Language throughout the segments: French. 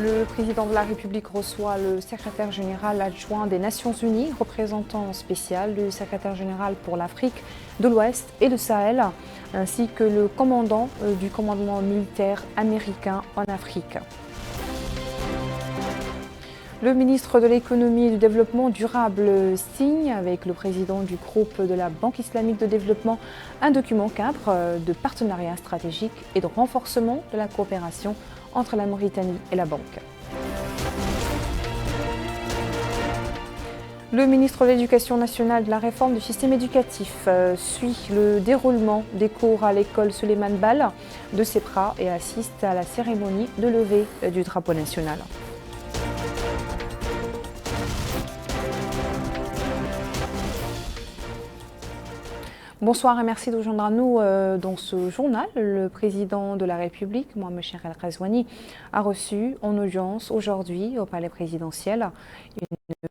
Le président de la République reçoit le secrétaire général adjoint des Nations Unies, représentant spécial du secrétaire général pour l'Afrique de l'Ouest et le Sahel, ainsi que le commandant du commandement militaire américain en Afrique. Le ministre de l'économie et du développement durable signe avec le président du groupe de la Banque islamique de développement un document cadre de partenariat stratégique et de renforcement de la coopération entre la Mauritanie et la banque. Le ministre de l'Éducation nationale de la réforme du système éducatif suit le déroulement des cours à l'école Souleymane Baal de Séprà et assiste à la cérémonie de levée du drapeau national. Bonsoir et merci de rejoindre à nous dans ce journal. Le président de la République, Mohamed Chérif El Ghazouani, a reçu en audience aujourd'hui au palais présidentiel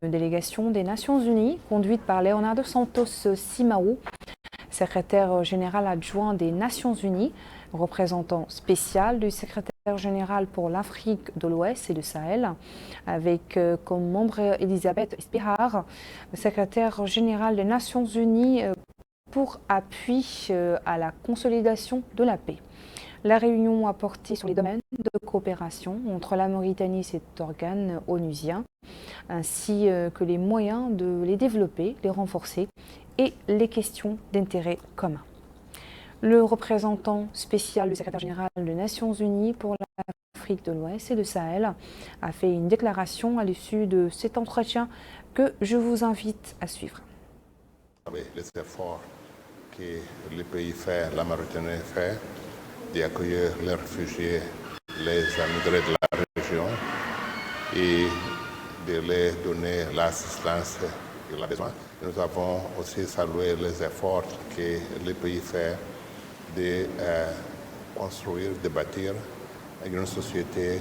une délégation des Nations Unies conduite par Leonardo Santos Simaou, secrétaire général adjoint des Nations Unies, représentant spécial du secrétaire général pour l'Afrique de l'Ouest et le Sahel, avec comme membre Elisabeth Espihar, secrétaire général des Nations Unies pour appui à la consolidation de la paix. La réunion a porté sur les domaines de coopération entre la Mauritanie et cet organe onusien, ainsi que les moyens de les développer, les renforcer et les questions d'intérêt commun. Le représentant spécial du secrétaire général des Nations Unies pour l'Afrique de l'Ouest et le Sahel a fait une déclaration à l'issue de cet entretien que je vous invite à suivre. Les efforts que le pays fait, la Mauritanie fait, d'accueillir les réfugiés, les immigrés de la région et de les donner l'assistance qu'il a besoin. Nous avons aussi salué les efforts que le pays fait de construire, de bâtir une société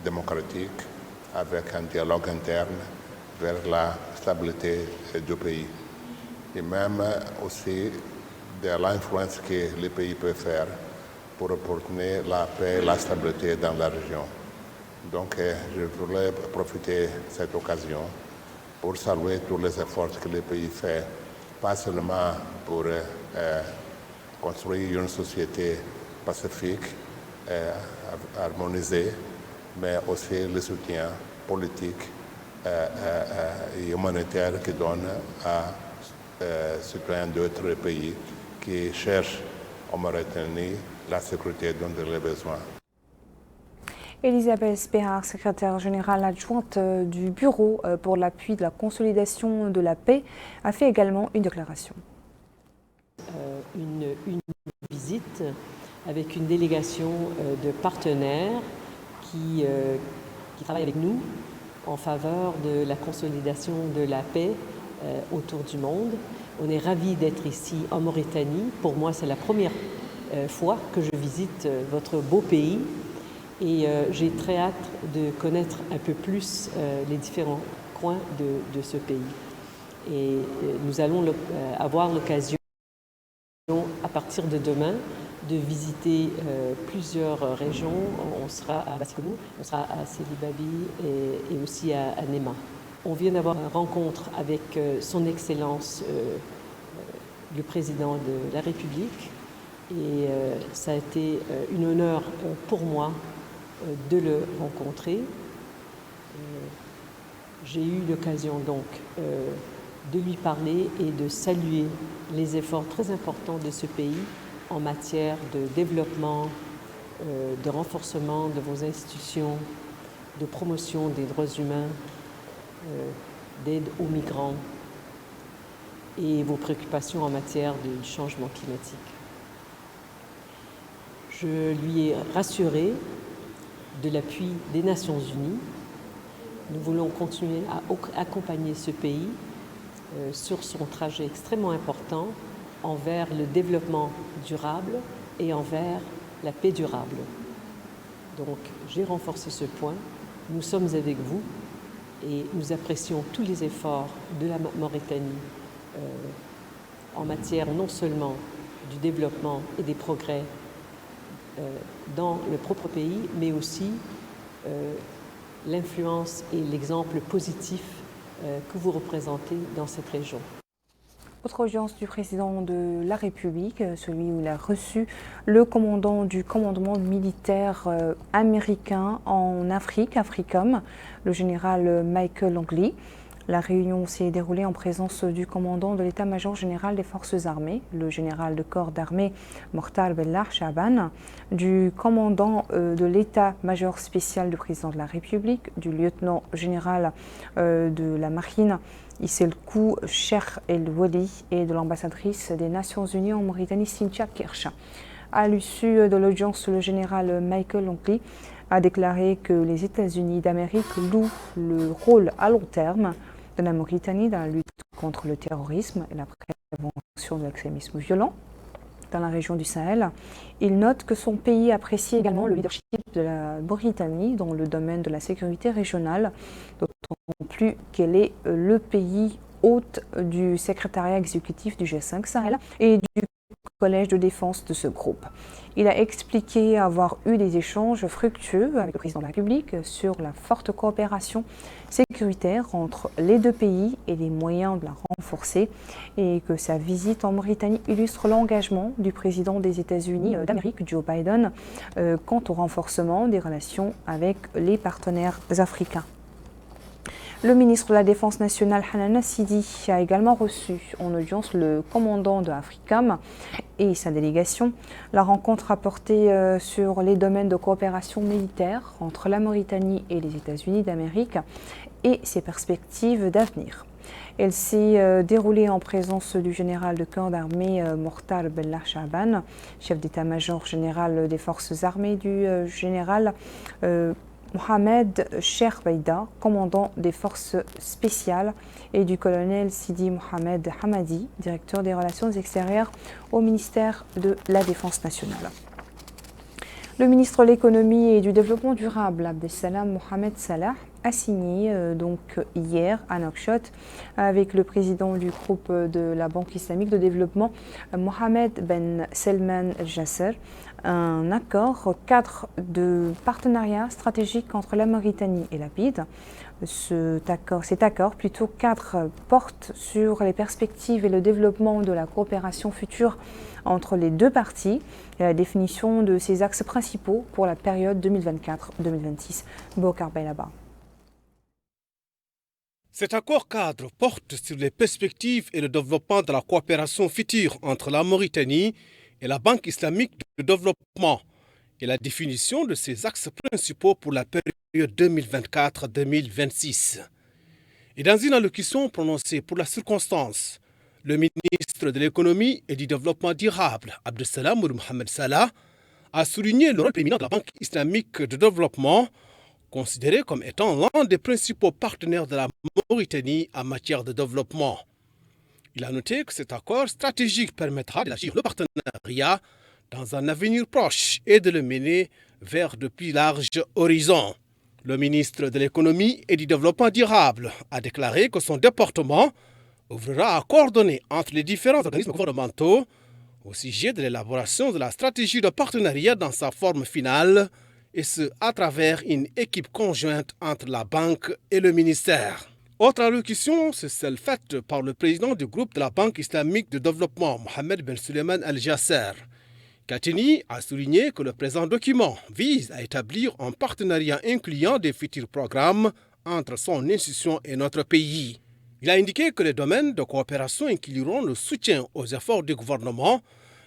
démocratique avec un dialogue interne vers la stabilité du pays. Et même aussi de l'influence que le pays peut faire pour apporter la paix et la stabilité dans la région. Donc, je voulais profiter de cette occasion pour saluer tous les efforts que le pays fait, pas seulement pour construire une société pacifique, harmonisée, mais aussi le soutien politique et humanitaire qu'il donne à citoyens d'autres pays qui cherchent en Mauritanie la sécurité dont ils ont besoin. Elisabeth Espihar, secrétaire générale adjointe du Bureau pour l'appui de la consolidation de la paix, a fait également une déclaration. Une visite avec une délégation de partenaires qui travaillent avec nous en faveur de la consolidation de la paix autour du monde. On est ravis d'être ici en Mauritanie. Pour moi, c'est la première fois que je visite votre beau pays et j'ai très hâte de connaître un peu plus les différents coins de ce pays. Et nous allons avoir l'occasion à partir de demain de visiter plusieurs régions. On sera à Baskoulou, on sera à Sidi Babi et aussi à Nema. On vient d'avoir une rencontre avec son Excellence le Président de la République et ça a été un honneur pour moi de le rencontrer. J'ai eu l'occasion donc de lui parler et de saluer les efforts très importants de ce pays en matière de développement, de renforcement de vos institutions, de promotion des droits humains, d'aide aux migrants et vos préoccupations en matière de changement climatique. Je lui ai rassuré de l'appui des Nations Unies. Nous voulons continuer à accompagner ce pays sur son trajet extrêmement important envers le développement durable et envers la paix durable. Donc, j'ai renforcé ce point. Nous sommes avec vous et nous apprécions tous les efforts de la Mauritanie en matière non seulement du développement et des progrès dans le propre pays, mais aussi l'influence et l'exemple positif que vous représentez dans cette région. Autre audience du président de la République, celui où il a reçu le commandant du commandement militaire américain en Afrique, AFRICOM, le général Michael Langley. La réunion s'est déroulée en présence du commandant de l'état-major général des forces armées, le général de corps d'armée Mortal Bellah Shaban, du commandant de l'état-major spécial du président de la République, du lieutenant général de la marine Isselkou Cheikh El Wali et de l'ambassadrice des Nations Unies en Mauritanie Cynthia Kirsch. À l'issue de l'audience, le général Michael Langley a déclaré que les États-Unis d'Amérique louent le rôle à long terme de la Mauritanie dans la lutte contre le terrorisme et la prévention de l'extrémisme violent dans la région du Sahel. Il note que son pays apprécie également le leadership de la Mauritanie dans le domaine de la sécurité régionale, d'autant plus qu'elle est le pays hôte du secrétariat exécutif du G5 Sahel et du collège de défense de ce groupe. Il a expliqué avoir eu des échanges fructueux avec le président de la République sur la forte coopération sécuritaire entre les deux pays et les moyens de la renforcer, et que sa visite en Mauritanie illustre l'engagement du président des États-Unis d'Amérique, Joe Biden, quant au renforcement des relations avec les partenaires africains. Le ministre de la Défense nationale, Hanana Sidi, a également reçu en audience le commandant de AFRICOM et sa délégation. La rencontre a porté sur les domaines de coopération militaire entre la Mauritanie et les États-Unis d'Amérique et ses perspectives d'avenir. Elle s'est déroulée en présence du général de corps d'armée Mortal Bellah Shaban, chef d'état-major général des forces armées, du général Mohamed Cheikh Beida, commandant des forces spéciales, et du colonel Sidi Mohamed Hamadi, directeur des relations extérieures au ministère de la Défense nationale. Le ministre de l'économie et du développement durable, Abdessalam Mohamed Salah, a signé hier à Nouakchott avec le président du groupe de la Banque islamique de développement, Mohamed Ben Selman El Jasser, un accord cadre de partenariat stratégique entre la Mauritanie et la BID. Cet accord cadre porte sur les perspectives et le développement de la coopération future entre les deux parties et la définition de ses axes principaux pour la période 2024-2026. Bokar Baylaba. Cet accord cadre porte sur les perspectives et le développement de la coopération future entre la Mauritanie et la Banque islamique de développement et la définition de ses axes principaux pour la période 2024-2026. Et dans une allocution prononcée pour la circonstance, le ministre de l'économie et du développement durable, Abdessalam Mohamed Salah, a souligné le rôle prééminent de la Banque islamique de développement, considérée comme étant l'un des principaux partenaires de la Mauritanie en matière de développement. Il a noté que cet accord stratégique permettra d'élargir le partenariat dans un avenir proche et de le mener vers de plus larges horizons. Le ministre de l'économie et du développement durable a déclaré que son département ouvrira à coordonner entre les différents organismes gouvernementaux au sujet de l'élaboration de la stratégie de partenariat dans sa forme finale, et ce à travers une équipe conjointe entre la banque et le ministère. Autre allocution, c'est celle faite par le président du groupe de la Banque islamique de développement, Mohamed Ben Suleiman El Jasser, qui a tenu à souligner que le présent document vise à établir un partenariat incluant des futurs programmes entre son institution et notre pays. Il a indiqué que les domaines de coopération incluront le soutien aux efforts du gouvernement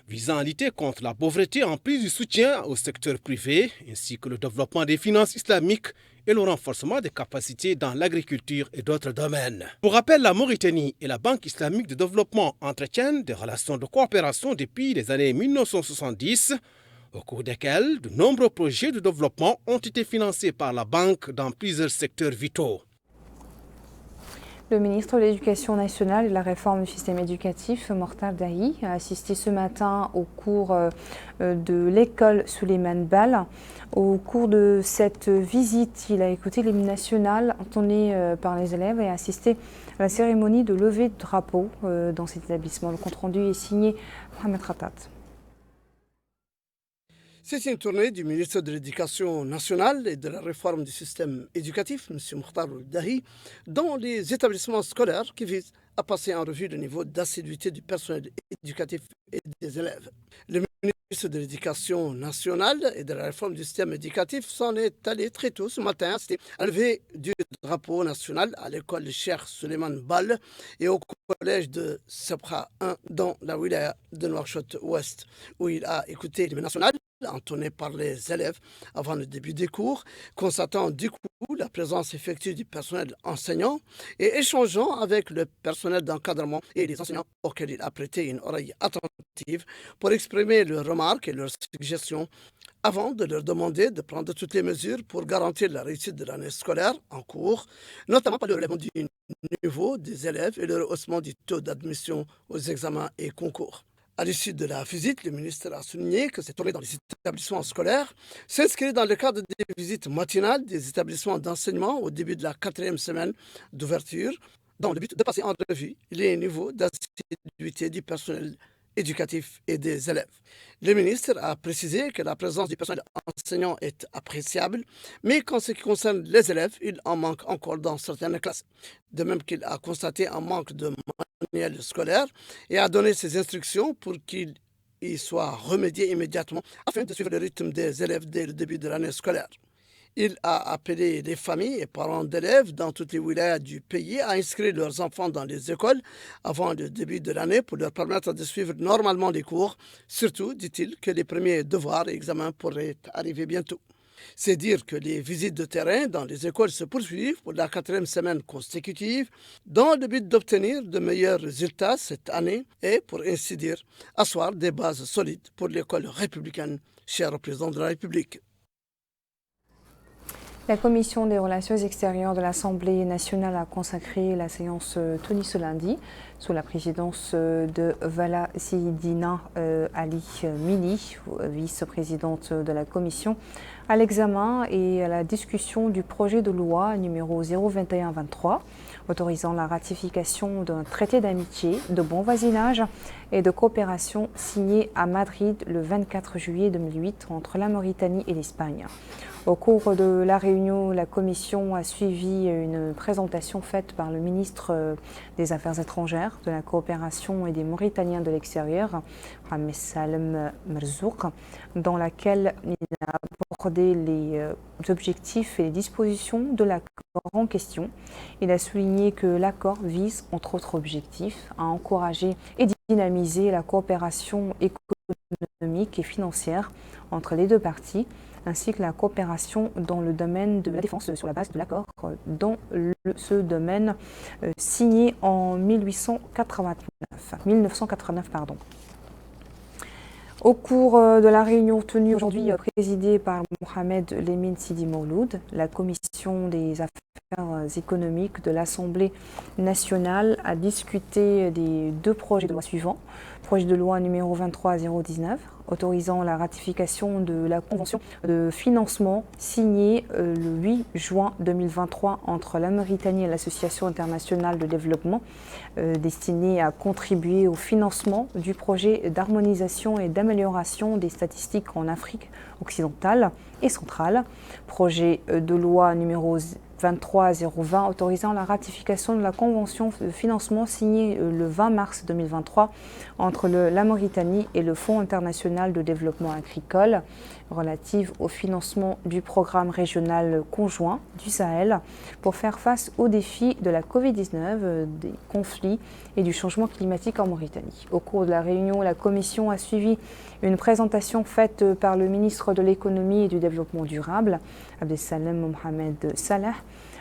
visant à lutter contre la pauvreté en plus du soutien au secteur privé, ainsi que le développement des finances islamiques et le renforcement des capacités dans l'agriculture et d'autres domaines. Pour rappel, la Mauritanie et la Banque islamique de développement entretiennent des relations de coopération depuis les années 1970, au cours desquelles de nombreux projets de développement ont été financés par la banque dans plusieurs secteurs vitaux. Le ministre de l'Éducation nationale et de la réforme du système éducatif, Mortal Dahi, a assisté ce matin au cours de l'école Souleymane Baal. Au cours de cette visite, il a écouté l'hymne national entonné par les élèves et a assisté à la cérémonie de levée de drapeau dans cet établissement. Le compte-rendu est signé Mohamed Khatat. C'est une tournée du ministre de l'Éducation nationale et de la réforme du système éducatif, M. Mokhtar Ould-Dahi, dans les établissements scolaires qui visent à passer en revue le niveau d'assiduité du personnel éducatif et des élèves. Le ministre de l'Éducation nationale et de la réforme du système éducatif s'en est allé très tôt ce matin à lever du drapeau national à l'école Cheikh Souleymane Baal et au collège de Sabra 1 dans la wilaya de Nouakchott-Ouest, où il a écouté l'hymne national entonné par les élèves avant le début des cours, constatant du coup la présence effective du personnel enseignant et échangeant avec le personnel d'encadrement et les enseignants auxquels il a prêté une oreille attentive pour exprimer leurs remarques et leurs suggestions avant de leur demander de prendre toutes les mesures pour garantir la réussite de l'année scolaire en cours, notamment par le relèvement du niveau des élèves et le rehaussement du taux d'admission aux examens et concours. À l'issue de la visite, le ministre a souligné que cette tournée dans les établissements scolaires s'inscrit dans le cadre des visites matinales des établissements d'enseignement au début de la 4e semaine d'ouverture, dans le but de passer en revue les niveaux d'assiduité du personnel éducatif et des élèves. Le ministre a précisé que la présence du personnel enseignant est appréciable, mais qu'en ce qui concerne les élèves, il en manque encore dans certaines classes. De même qu'il a constaté un manque de manuels scolaires et a donné ses instructions pour qu'il y soit remédié immédiatement afin de suivre le rythme des élèves dès le début de l'année scolaire. Il a appelé les familles et parents d'élèves dans toutes les wilayas du pays à inscrire leurs enfants dans les écoles avant le début de l'année pour leur permettre de suivre normalement les cours, surtout, dit-il, que les premiers devoirs et examens pourraient arriver bientôt. C'est dire que les visites de terrain dans les écoles se poursuivent pour la 4e semaine consécutive dans le but d'obtenir de meilleurs résultats cette année et, pour ainsi dire, asseoir des bases solides pour l'école républicaine, cher au président de la République. La Commission des relations extérieures de l'Assemblée nationale a consacré la séance tenue ce lundi sous la présidence de Vala Sidina Ali Mili, vice-présidente de la Commission, à l'examen et à la discussion du projet de loi numéro 021-23 autorisant la ratification d'un traité d'amitié, de bon voisinage et de coopération signé à Madrid le 24 juillet 2008 entre la Mauritanie et l'Espagne. Au cours de la réunion, la Commission a suivi une présentation faite par le ministre des Affaires étrangères, de la coopération et des Mauritaniens de l'extérieur, Mohamed Salem Merzouk, dans laquelle il a abordé les objectifs et les dispositions de l'accord en question. Il a souligné que l'accord vise, entre autres objectifs, à encourager et dynamiser la coopération économique et financière entre les deux parties, ainsi que la coopération dans le domaine de la défense sur la base de l'accord dans ce domaine signé en 1989. Au cours de la réunion tenue aujourd'hui présidée par Mohamed Lemine Sidi Mouloud, la commission des affaires économiques de l'Assemblée nationale a discuté des deux projets de loi suivants. Projet de loi numéro 23-019 autorisant la ratification de la convention de financement signée le 8 juin 2023 entre la Mauritanie et l'Association internationale de développement destinée à contribuer au financement du projet d'harmonisation et d'amélioration des statistiques en Afrique occidentale et centrale. Projet de loi numéro 23-020 autorisant la ratification de la convention de financement signée le 20 mars 2023 entre la Mauritanie et le Fonds international de développement agricole relative au financement du programme régional conjoint du Sahel pour faire face aux défis de la Covid-19, des conflits et du changement climatique en Mauritanie. Au cours de la réunion, la Commission a suivi une présentation faite par le ministre de l'économie et du développement durable, Abdessalem Mohamed Salah,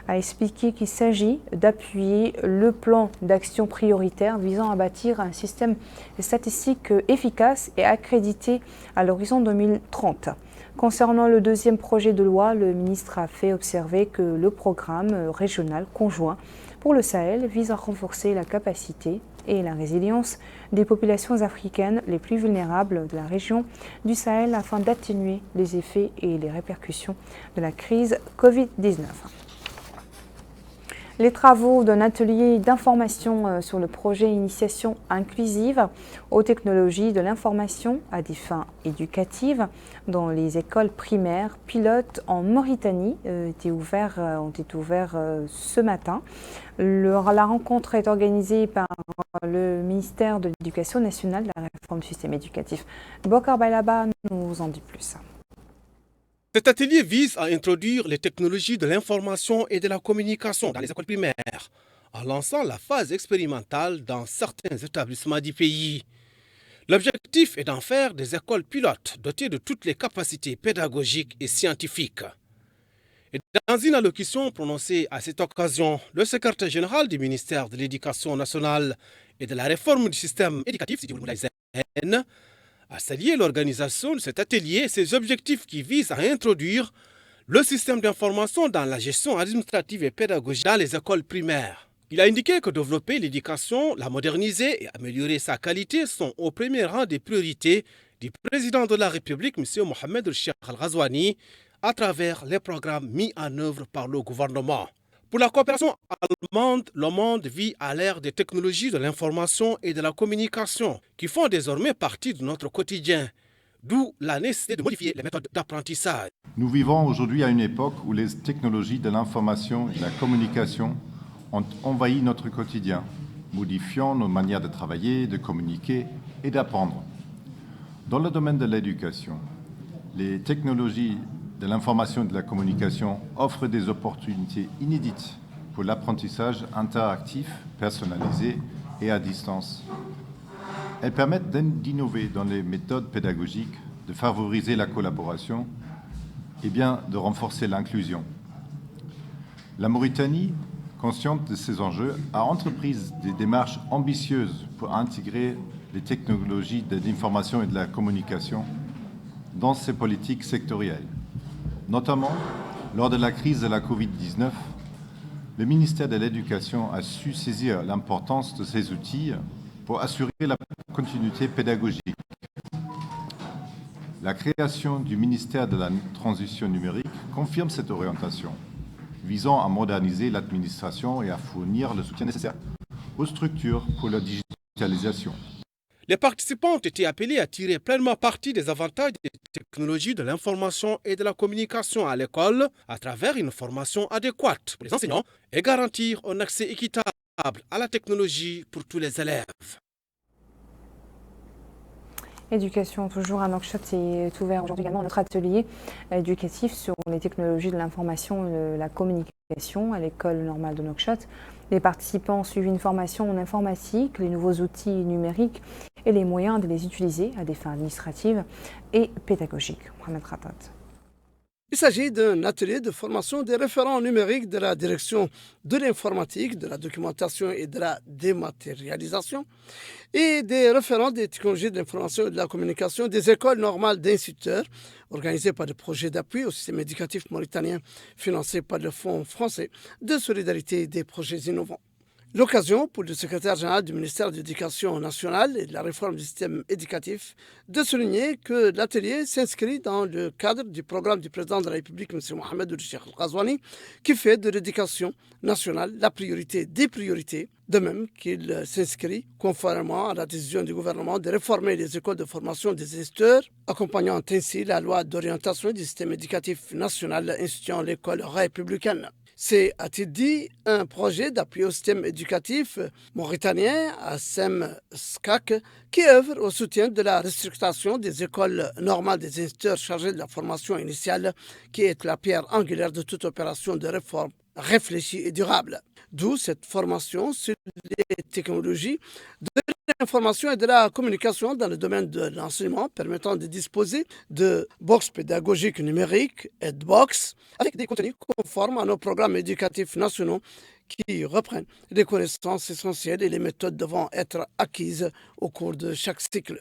a expliqué qu'il s'agit d'appuyer le plan d'action prioritaire visant à bâtir un système statistique efficace et accrédité à l'horizon 2030. Concernant le deuxième projet de loi, le ministre a fait observer que le programme régional conjoint pour le Sahel vise à renforcer la capacité et la résilience des populations africaines les plus vulnérables de la région du Sahel afin d'atténuer les effets et les répercussions de la crise Covid-19. les travaux d'un atelier d'information sur le projet Initiation inclusive aux technologies de l'information à des fins éducatives dans les écoles primaires pilotes en Mauritanie ont été ouverts ce matin. La rencontre est organisée par le ministère de l'Éducation nationale, de la réforme du système éducatif. Bokar Bailaba nous en dit plus. Cet atelier vise à introduire les technologies de l'information et de la communication dans les écoles primaires, en lançant la phase expérimentale dans certains établissements du pays. L'objectif est d'en faire des écoles pilotes dotées de toutes les capacités pédagogiques et scientifiques. Et dans une allocution prononcée à cette occasion, le secrétaire général du ministère de l'Éducation nationale et de la réforme du système éducatif, Sidi Moulaye Zen, a salué l'organisation de cet atelier et ses objectifs qui visent à introduire le système d'information dans la gestion administrative et pédagogique dans les écoles primaires. Il a indiqué que développer l'éducation, la moderniser et améliorer sa qualité sont au premier rang des priorités du président de la République, M. Mohamed Cheikh Al-Ghazouani, à travers les programmes mis en œuvre par le gouvernement. Pour la coopération allemande, le monde vit à l'ère des technologies de l'information et de la communication qui font désormais partie de notre quotidien, d'où la nécessité de modifier les méthodes d'apprentissage. Nous vivons aujourd'hui à une époque où les technologies de l'information et de la communication ont envahi notre quotidien, modifiant nos manières de travailler, de communiquer et d'apprendre. Dans le domaine de l'éducation, les technologies de l'information et de la communication offrent des opportunités inédites pour l'apprentissage interactif, personnalisé et à distance. Elles permettent d'innover dans les méthodes pédagogiques, de favoriser la collaboration et bien de renforcer l'inclusion. La Mauritanie, consciente de ces enjeux, a entrepris des démarches ambitieuses pour intégrer les technologies de l'information et de la communication dans ses politiques sectorielles. Notamment, lors de la crise de la Covid-19, le ministère de l'Éducation a su saisir l'importance de ces outils pour assurer la continuité pédagogique. La création du ministère de la Transition numérique confirme cette orientation, visant à moderniser l'administration et à fournir le soutien nécessaire aux structures pour leur digitalisation. Les participants ont été appelés à tirer pleinement parti des avantages des technologies de l'information et de la communication à l'école à travers une formation adéquate pour les enseignants et garantir un accès équitable à la technologie pour tous les élèves. Éducation, toujours à Nouakchott, est ouvert aujourd'hui également notre atelier éducatif sur les technologies de l'information et de la communication à l'école normale de Nouakchott. Les participants ont suivi une formation en informatique, les nouveaux outils numériques et les moyens de les utiliser à des fins administratives et pédagogiques. Mohamed Khatat. Il s'agit d'un atelier de formation des référents numériques de la direction de l'informatique, de la documentation et de la dématérialisation et des référents des technologies de l'information et de la communication des écoles normales d'instituteurs organisées par des projets d'appui au système éducatif mauritanien financés par le Fonds français de solidarité des projets innovants. L'occasion pour le secrétaire général du ministère de l'Éducation nationale et de la réforme du système éducatif de souligner que l'atelier s'inscrit dans le cadre du programme du président de la République, M. Mohamed Cheikh Al-Ghazouani, qui fait de l'éducation nationale la priorité des priorités, de même qu'il s'inscrit conformément à la décision du gouvernement de réformer les écoles de formation des instituteurs, accompagnant ainsi la loi d'orientation du système éducatif national instituant l'école républicaine. C'est, a-t-il dit, un projet d'appui au système éducatif mauritanien, ASEM-SCAC, qui œuvre au soutien de la restructuration des écoles normales des instituteurs chargés de la formation initiale, qui est la pierre angulaire de toute opération de réforme réfléchie et durable. D'où cette formation sur les technologies de l'information et de la communication dans le domaine de l'enseignement, permettant de disposer de box pédagogiques numériques, EdBox, avec des contenus conformes à nos programmes éducatifs nationaux qui reprennent les connaissances essentielles et les méthodes devant être acquises au cours de chaque cycle.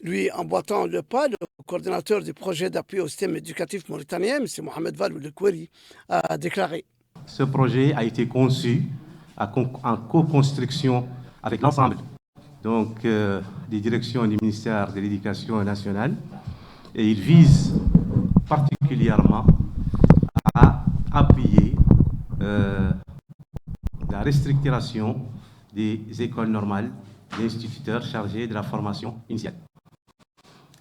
Lui, emboîtant le pas, le coordinateur du projet d'appui au système éducatif mauritanien, M. Mohamed Valou Le Koueri, a déclaré: Ce projet a été conçu en co-construction avec l'ensemble des directions du ministère de l'Éducation nationale et il vise particulièrement à appuyer la restructuration des écoles normales d'instituteurs chargés de la formation initiale.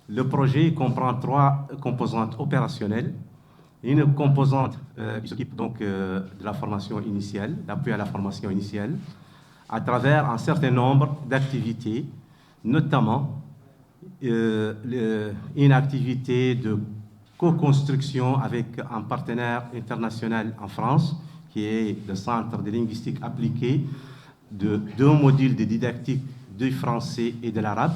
Le projet comprend 3 composantes opérationnelles. Une composante qui s'occupe donc de la formation initiale, d'appui à la formation initiale, à travers un certain nombre d'activités, notamment une activité de co-construction avec un partenaire international en France, qui est le Centre de linguistique appliquée, de 2 modules de didactique du français et de l'arabe.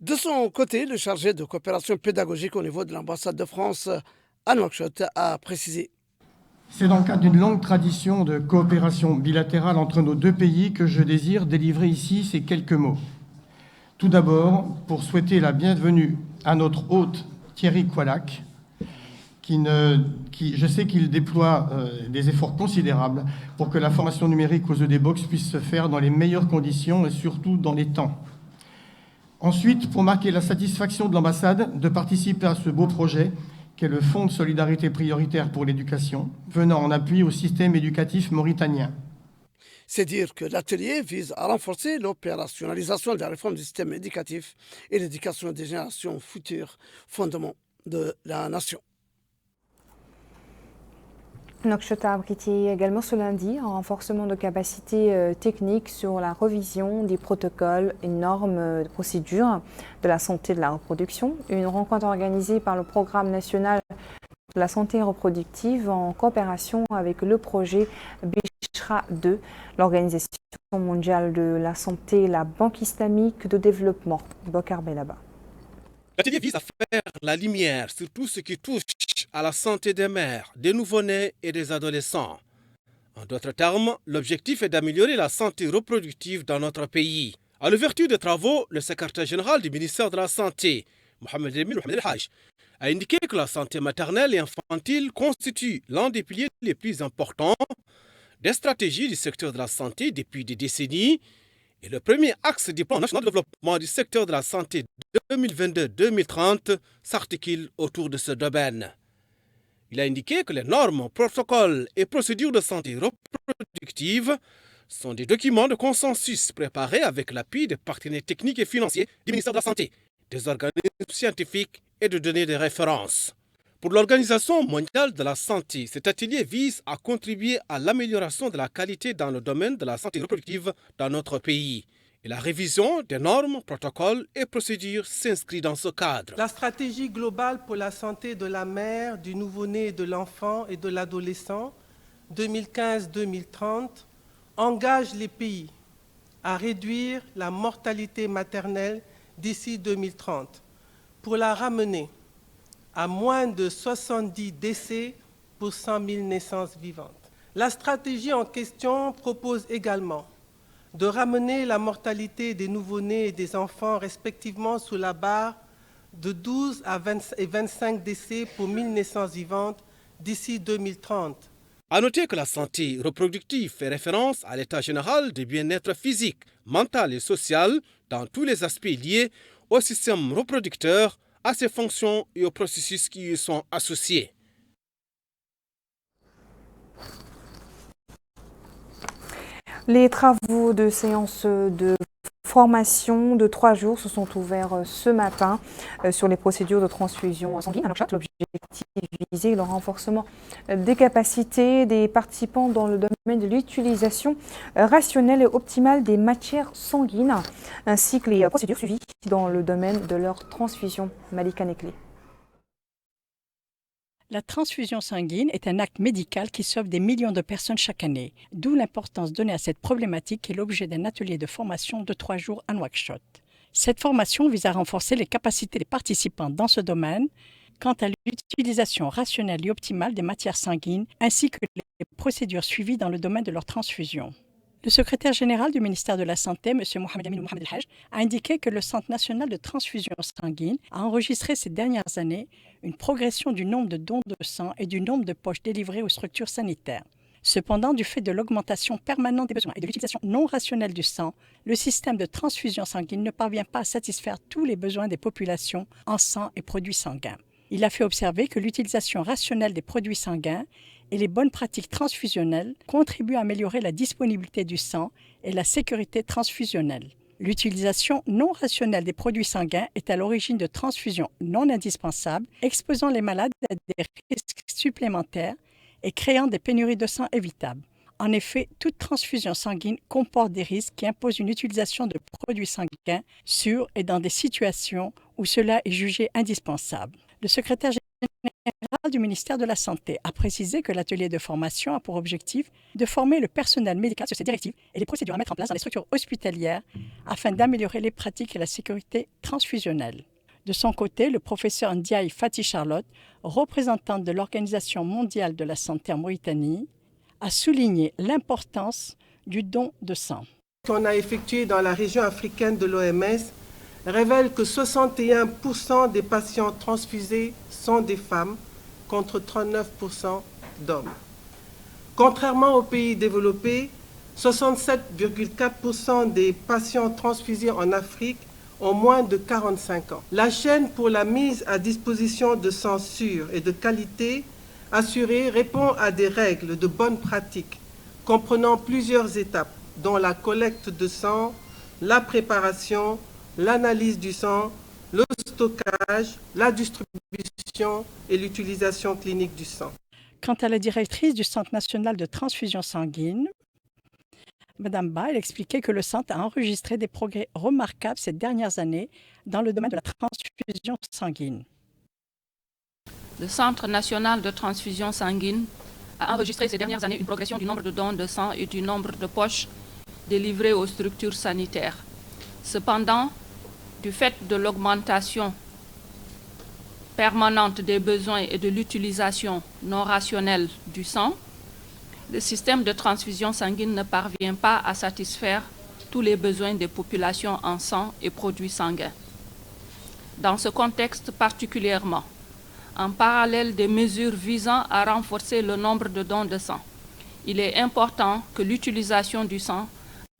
De son côté, le chargé de coopération pédagogique au niveau de l'ambassade de France à Nouakchott a précisé. C'est dans le cadre d'une longue tradition de coopération bilatérale entre nos 2 pays que je désire délivrer ici ces quelques mots. Tout d'abord, pour souhaiter la bienvenue à notre hôte Thierry Qualac, qui je sais qu'il déploie des efforts considérables pour que la formation numérique aux EDBox puisse se faire dans les meilleures conditions et surtout dans les temps. Ensuite, pour marquer la satisfaction de l'ambassade de participer à ce beau projet, qu'est le Fonds de solidarité prioritaire pour l'éducation, venant en appui au système éducatif mauritanien. C'est dire que l'atelier vise à renforcer l'opérationnalisation de la réforme du système éducatif et l'éducation des générations futures, fondement de la nation. Nouakchott a abrité également ce lundi un renforcement de capacités techniques sur la revision des protocoles et normes de procédure de la santé de la reproduction. Une rencontre organisée par le Programme national de la santé reproductive en coopération avec le projet Bishra 2, l'Organisation mondiale de la santé et la Banque islamique de développement. Bokar Belaba. L'atelier vise à faire la lumière sur tout ce qui touche à la santé des mères, des nouveau-nés et des adolescents. En d'autres termes, l'objectif est d'améliorer la santé reproductive dans notre pays. À l'ouverture des travaux, le secrétaire général du ministère de la Santé, Mohamed El Haj, a indiqué que la santé maternelle et infantile constitue l'un des piliers les plus importants des stratégies du secteur de la santé depuis des décennies et le premier axe du plan national de développement du secteur de la santé 2022-2030 s'articule autour de ce domaine. Il a indiqué que les normes, protocoles et procédures de santé reproductive sont des documents de consensus préparés avec l'appui des partenaires techniques et financiers du ministère de la Santé, des organismes scientifiques et de données de référence. Pour l'Organisation mondiale de la santé, cet atelier vise à contribuer à l'amélioration de la qualité dans le domaine de la santé reproductive dans notre pays. Et la révision des normes, protocoles et procédures s'inscrit dans ce cadre. La stratégie globale pour la santé de la mère, du nouveau-né, de l'enfant et de l'adolescent 2015-2030 engage les pays à réduire la mortalité maternelle d'ici 2030 pour la ramener à moins de 70 décès pour 100 000 naissances vivantes. La stratégie en question propose également de ramener la mortalité des nouveau-nés et des enfants respectivement sous la barre de 12 à 25 décès pour 1000 naissances vivantes d'ici 2030. À noter que la santé reproductive fait référence à l'état général du bien-être physique, mental et social dans tous les aspects liés au système reproducteur, à ses fonctions et aux processus qui y sont associés. Les travaux de séance de formation de 3 jours se sont ouverts ce matin sur les procédures de transfusion sanguine à Nouakchott. L'objectif visé est le renforcement des capacités des participants dans le domaine de l'utilisation rationnelle et optimale des matières sanguines, ainsi que les procédures suivies dans le domaine de leur transfusion. Malika Nekli. La transfusion sanguine est un acte médical qui sauve des millions de personnes chaque année, d'où l'importance donnée à cette problématique qui est l'objet d'un atelier de formation de 3 jours à Nouakchott. Cette formation vise à renforcer les capacités des participants dans ce domaine quant à l'utilisation rationnelle et optimale des matières sanguines ainsi que les procédures suivies dans le domaine de leur transfusion. Le secrétaire général du ministère de la Santé, M. Mohamed El Haj, a indiqué que le Centre national de transfusion sanguine a enregistré ces dernières années une progression du nombre de dons de sang et du nombre de poches délivrées aux structures sanitaires. Cependant, du fait de l'augmentation permanente des besoins et de l'utilisation non rationnelle du sang, le système de transfusion sanguine ne parvient pas à satisfaire tous les besoins des populations en sang et produits sanguins. Il a fait observer que l'utilisation rationnelle des produits sanguins et les bonnes pratiques transfusionnelles contribuent à améliorer la disponibilité du sang et la sécurité transfusionnelle. L'utilisation non rationnelle des produits sanguins est à l'origine de transfusions non indispensables, exposant les malades à des risques supplémentaires et créant des pénuries de sang évitables. En effet, toute transfusion sanguine comporte des risques qui imposent une utilisation de produits sanguins sûrs et dans des situations où cela est jugé indispensable. Le secrétaire général du ministère de la Santé a précisé que l'atelier de formation a pour objectif de former le personnel médical sur ces directives et les procédures à mettre en place dans les structures hospitalières afin d'améliorer les pratiques et la sécurité transfusionnelle. De son côté, le professeur Ndiaye Fati Charlotte, représentante de l'Organisation mondiale de la santé en Mauritanie, a souligné l'importance du don de sang. Qu'on a effectué dans la région africaine de l'OMS révèle que 61% des patients transfusés sont des femmes, contre 39% d'hommes. Contrairement aux pays développés, 67,4% des patients transfusés en Afrique ont moins de 45 ans. La chaîne pour la mise à disposition de sang sûr et de qualité assurée répond à des règles de bonne pratique comprenant plusieurs étapes, dont la collecte de sang, la préparation, l'analyse du sang, le stockage, la distribution et l'utilisation clinique du sang. Quant à la directrice du Centre national de transfusion sanguine, Mme Ba, elle expliquait que le centre a enregistré des progrès remarquables ces dernières années dans le domaine de la transfusion sanguine. Le Centre national de transfusion sanguine a enregistré ces dernières années une progression du nombre de dons de sang et du nombre de poches délivrées aux structures sanitaires. Cependant, du fait de l'augmentation permanente des besoins et de l'utilisation non rationnelle du sang, le système de transfusion sanguine ne parvient pas à satisfaire tous les besoins des populations en sang et produits sanguins. Dans ce contexte particulièrement, en parallèle des mesures visant à renforcer le nombre de dons de sang, il est important que l'utilisation du sang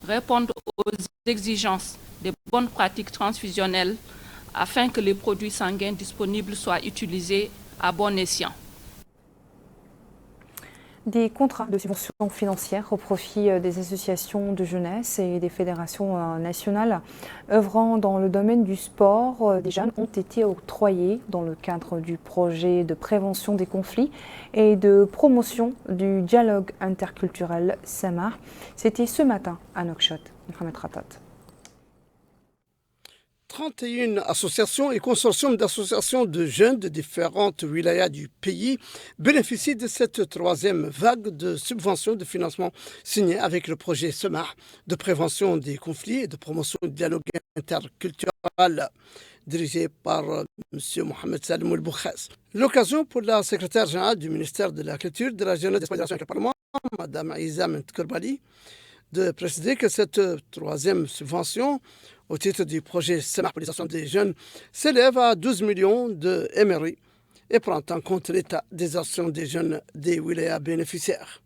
réponde aux exigences des bonnes pratiques transfusionnelles afin que les produits sanguins disponibles soient utilisés à bon escient. Des contrats de subvention financière au profit des associations de jeunesse et des fédérations nationales œuvrant dans le domaine du sport des jeunes ont été octroyés dans le cadre du projet de prévention des conflits et de promotion du dialogue interculturel SAMAR. C'était ce matin à Nouakchott. Mohamed Khatat. 31 associations et consortiums d'associations de jeunes de différentes wilayas du pays bénéficient de cette troisième vague de subventions de financement signée avec le projet SAMAR de prévention des conflits et de promotion du dialogue interculturel dirigé par M. Mohamed Salim El-Boukhaz. L'occasion pour la secrétaire générale du ministère de la Culture, de la Jeunesse et des Relations avec le Parlement, Mme Aïza Mentkerbali, de préciser que cette troisième subvention au titre du projet SAMAR pour les associations des jeunes s'élève à 12 millions de MRI et prend en compte l'état des associations des jeunes des wilayas bénéficiaires.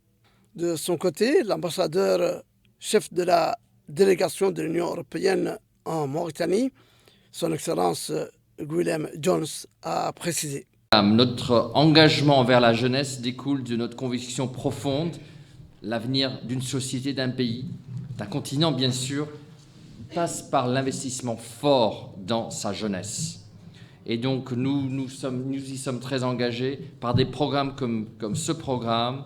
De son côté, l'ambassadeur chef de la délégation de l'Union européenne en Mauritanie, son Excellence Guillaume Jones, a précisé. Notre engagement envers la jeunesse découle de notre conviction profonde. L'avenir d'une société, d'un pays, d'un continent, bien sûr, passe par l'investissement fort dans sa jeunesse. Et donc, nous y sommes très engagés par des programmes comme ce programme,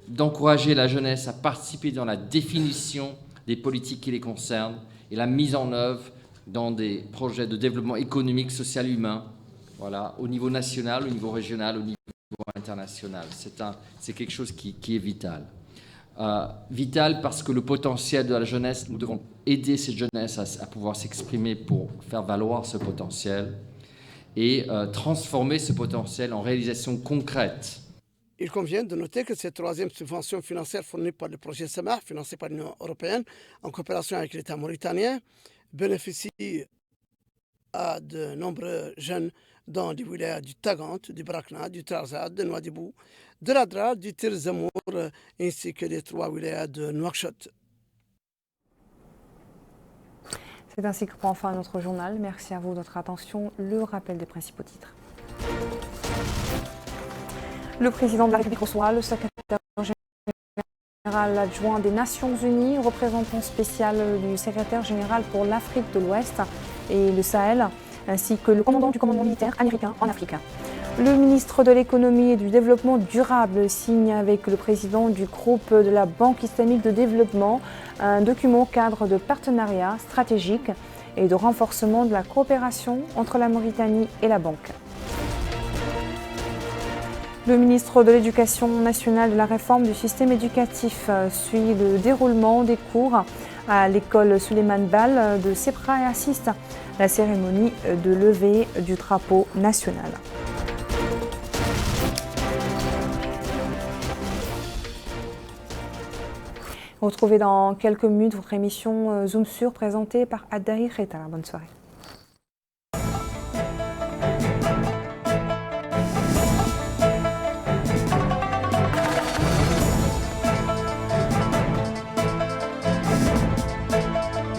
d'encourager la jeunesse à participer dans la définition des politiques qui les concernent et la mise en œuvre dans des projets de développement économique, social et humain, voilà, au niveau national, au niveau régional, au niveau international. C'est quelque chose qui est vital. Vital parce que le potentiel de la jeunesse, nous devons aider cette jeunesse à pouvoir s'exprimer pour faire valoir ce potentiel et transformer ce potentiel en réalisation concrète. Il convient de noter que cette troisième subvention financière fournie par le projet SAMAR, financé par l'Union européenne en coopération avec l'État mauritanien, bénéficie à de nombreux jeunes dans les wilayas du Tagant, du Brakna, du Tarzad, de Nouadhibou, de l'Adrar, du Tirzamour, ainsi que les 3 wilayas de Nouakchott. C'est ainsi que prend fin notre journal. Merci à vous de votre attention. Le rappel des principaux titres. Le président de la République reçoit le secrétaire adjoint des Nations Unies, représentant spécial du secrétaire général pour l'Afrique de l'Ouest et le Sahel, ainsi que le commandant du commandement militaire américain en Afrique. Le ministre de l'économie et du développement durable signe avec le président du groupe de la Banque islamique de développement un document cadre de partenariat stratégique et de renforcement de la coopération entre la Mauritanie et la banque. Le ministre de l'Éducation nationale de la réforme du système éducatif suit le déroulement des cours à l'école Souleymane Baal de Sebra et assiste à la cérémonie de levée du drapeau national. Retrouvez dans quelques minutes votre émission Zoom sur présentée par Adaïr Kheta. Bonne soirée.